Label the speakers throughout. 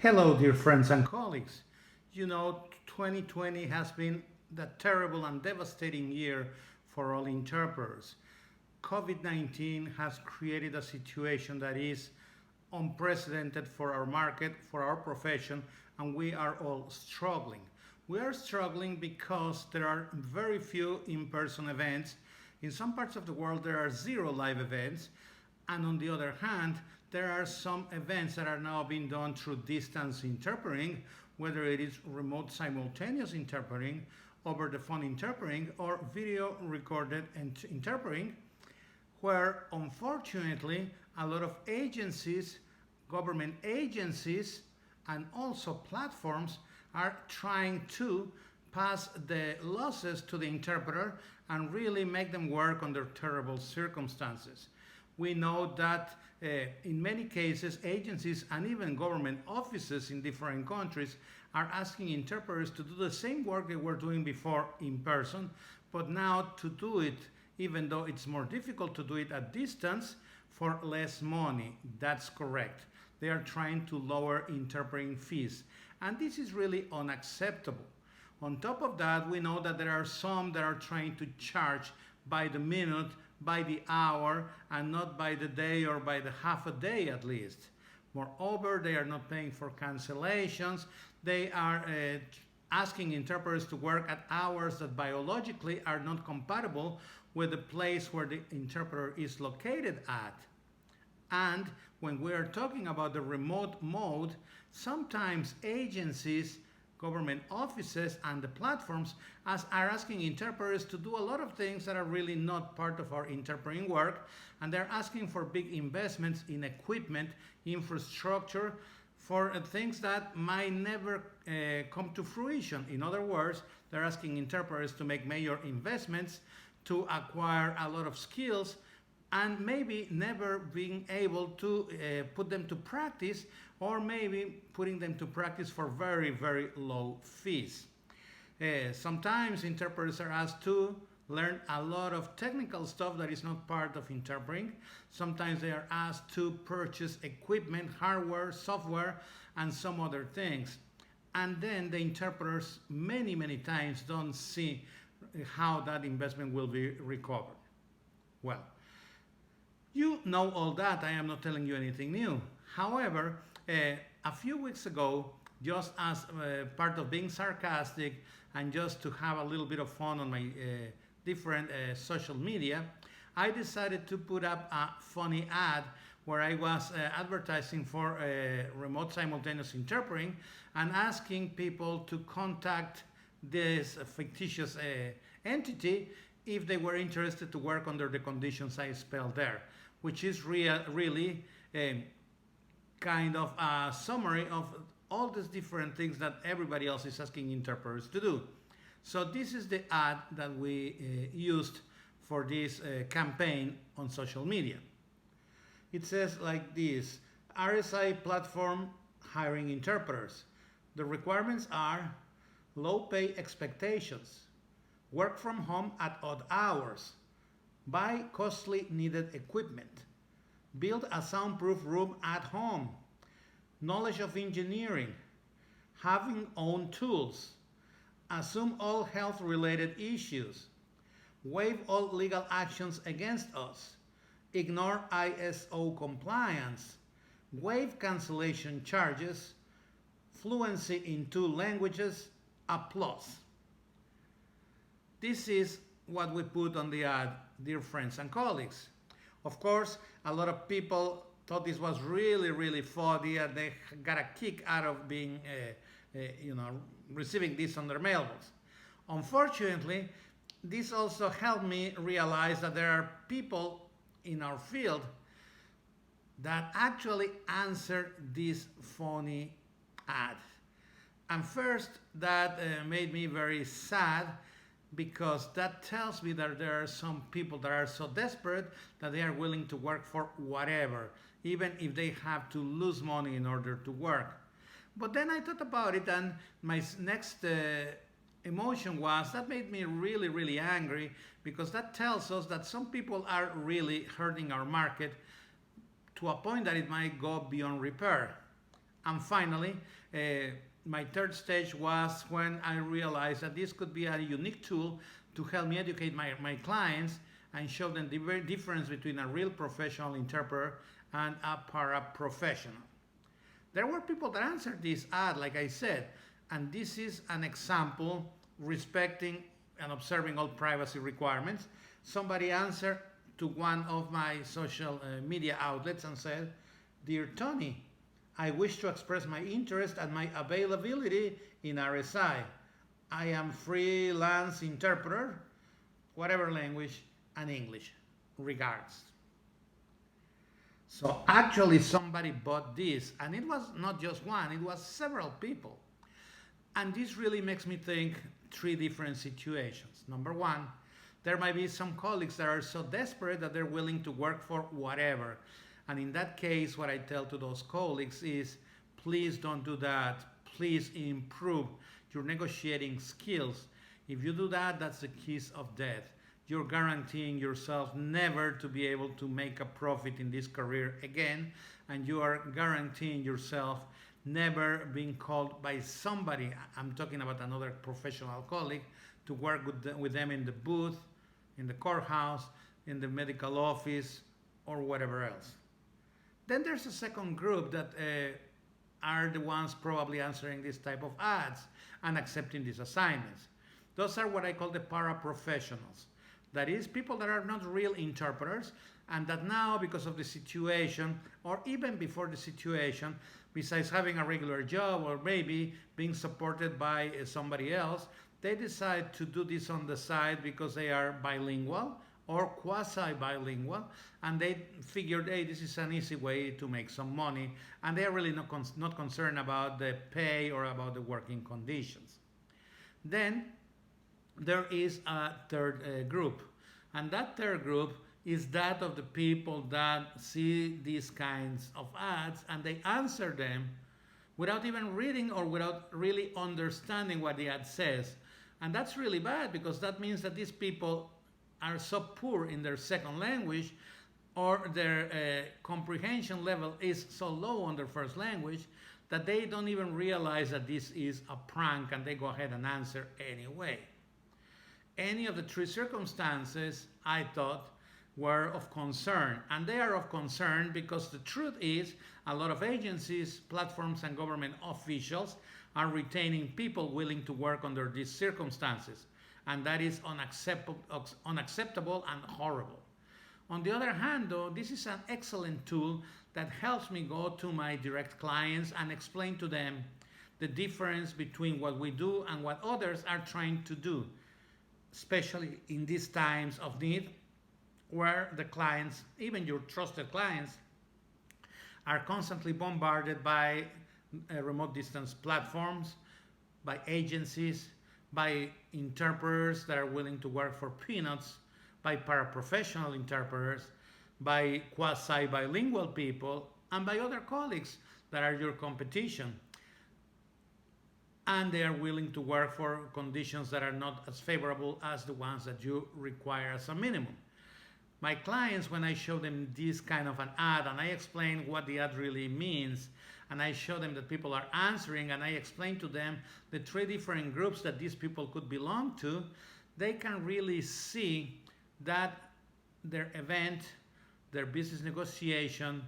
Speaker 1: Hello, dear friends and colleagues. 2020 has been the terrible and devastating year for all interpreters. COVID-19 has created a situation that is unprecedented for our market, for our profession, and we are all struggling. We are struggling because there are very few in-person events. In some parts of the world, there are zero live events. And on the other hand, there are some events that are now being done through distance interpreting, whether it is remote simultaneous interpreting, over the phone interpreting, or video recorded interpreting, where unfortunately a lot of agencies, government agencies, and also platforms are trying to pass the losses to the interpreter and really make them work under terrible circumstances. We know that in many cases, agencies and even government offices in different countries are asking interpreters to do the same work they were doing before in person, but now to do it, even though it's more difficult to do it at distance, for less money. That's correct. They are trying to lower interpreting fees. And this is really unacceptable. On top of that, we know that there are some that are trying to charge by the minute, by the hour, and not by the day or by the half a day at least. Moreover, they are not paying for cancellations. They are asking interpreters to work at hours that biologically are not compatible with the place where the interpreter is located at. And when we are talking about the remote mode, sometimes agencies, government offices, and the platforms are asking interpreters to do a lot of things that are really not part of our interpreting work, and they're asking for big investments in equipment, infrastructure, for things that might never come to fruition. In other words, they're asking interpreters to make major investments to acquire a lot of skills and maybe never being able to put them to practice, or maybe putting them to practice for very, very low fees. Sometimes interpreters are asked to learn a lot of technical stuff that is not part of interpreting. Sometimes they are asked to purchase equipment, hardware, software, and some other things. And then the interpreters many, many times don't see how that investment will be recovered. Well, you know all that. I am not telling you anything new. However, a few weeks ago, just as part of being sarcastic and just to have a little bit of fun on my different social media, I decided to put up a funny ad where I was advertising for remote simultaneous interpreting and asking people to contact this fictitious entity if they were interested to work under the conditions I spelled there, which is really kind of a summary of all these different things that everybody else is asking interpreters to do. So this is the ad that we used for this campaign on social media. It says like this: RSI platform hiring interpreters. The requirements are low pay expectations, work from home at odd hours, buy costly needed equipment, build a soundproof room at home, knowledge of engineering, having own tools, assume all health-related issues, waive all legal actions against us, ignore ISO compliance, waive cancellation charges, fluency in 2 languages, a plus. This is what we put on the ad, dear friends and colleagues. Of course, a lot of people thought this was really, really funny, and they got a kick out of being, receiving this on their mailbox. Unfortunately, this also helped me realize that there are people in our field that actually answer this funny ad. And first, that made me very sad, because that tells me that there are some people that are so desperate that they are willing to work for whatever, even if they have to lose money in order to work. But then I thought about it, and my next emotion was that made me really, really angry, because that tells us that some people are really hurting our market to a point that it might go beyond repair. And finally, my third stage was when I realized that this could be a unique tool to help me educate my clients and show them the very difference between a real professional interpreter and a paraprofessional. There were people that answered this ad, like I said, and this is an example respecting and observing all privacy requirements. Somebody answered to one of my social media outlets and said, "Dear Tony, I wish to express my interest and my availability in RSI. I am freelance interpreter, whatever language, and English. Regards." So actually somebody bought this, and it was not just one, it was several people. And this really makes me think three different situations. Number one, there might be some colleagues that are so desperate that they're willing to work for whatever. And in that case, what I tell to those colleagues is, please don't do that. Please improve your negotiating skills. If you do that, that's the kiss of death. You're guaranteeing yourself never to be able to make a profit in this career again, and you are guaranteeing yourself never being called by somebody, I'm talking about another professional colleague, to work with them in the booth, in the courthouse, in the medical office, or whatever else. Then there's a second group that are the ones probably answering this type of ads and accepting these assignments. Those are what I call the paraprofessionals. That is, people that are not real interpreters, and that now, because of the situation, or even before the situation, besides having a regular job or maybe being supported by somebody else, they decide to do this on the side because they are bilingual or quasi-bilingual, and they figured, hey, this is an easy way to make some money, and they are really not concerned about the pay or about the working conditions. Then there is a third group, and that third group is that of the people that see these kinds of ads and they answer them without even reading or without really understanding what the ad says. And that's really bad, because that means that these people are so poor in their second language, or their comprehension level is so low on their first language, that they don't even realize that this is a prank, and they go ahead and answer anyway. Any of the three circumstances, I thought, were of concern, and they are of concern because the truth is a lot of agencies, platforms, and government officials are retaining people willing to work under these circumstances, and that is unacceptable and horrible. On the other hand, though, this is an excellent tool that helps me go to my direct clients and explain to them the difference between what we do and what others are trying to do, especially in these times of need, where the clients, even your trusted clients, are constantly bombarded by remote distance platforms, by agencies, by interpreters that are willing to work for peanuts, by paraprofessional interpreters, by quasi-bilingual people, and by other colleagues that are your competition. And they are willing to work for conditions that are not as favorable as the ones that you require as a minimum. My clients, when I show them this kind of an ad and I explain what the ad really means, and I show them that people are answering, and I explain to them the three different groups that these people could belong to, they can really see that their event, their business negotiation,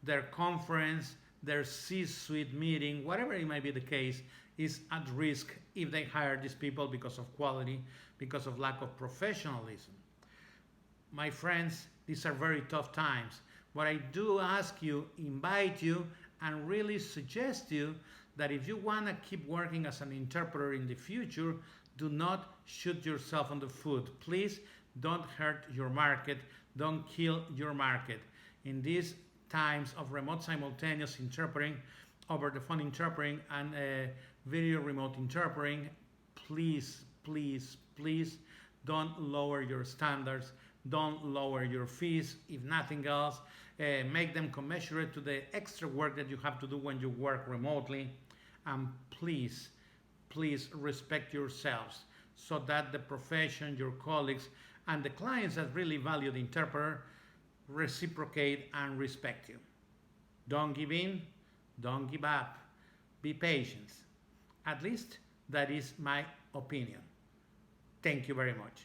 Speaker 1: their conference, their C-suite meeting, whatever it might be the case, is at risk if they hire these people because of quality, because of lack of professionalism. My friends, these are very tough times. What I do ask you, invite you, and really suggest you that if you want to keep working as an interpreter in the future, do not shoot yourself on the foot. Please don't hurt your market. Don't kill your market. In these times of remote simultaneous interpreting, over the phone interpreting, and video remote interpreting, please, please, please don't lower your standards. Don't lower your fees. If nothing else, make them commensurate to the extra work that you have to do when you work remotely. And please, please respect yourselves so that the profession, your colleagues, and the clients that really value the interpreter reciprocate and respect you. Don't give in. Don't give up. be patient. At least that is my opinion. Thank you very much.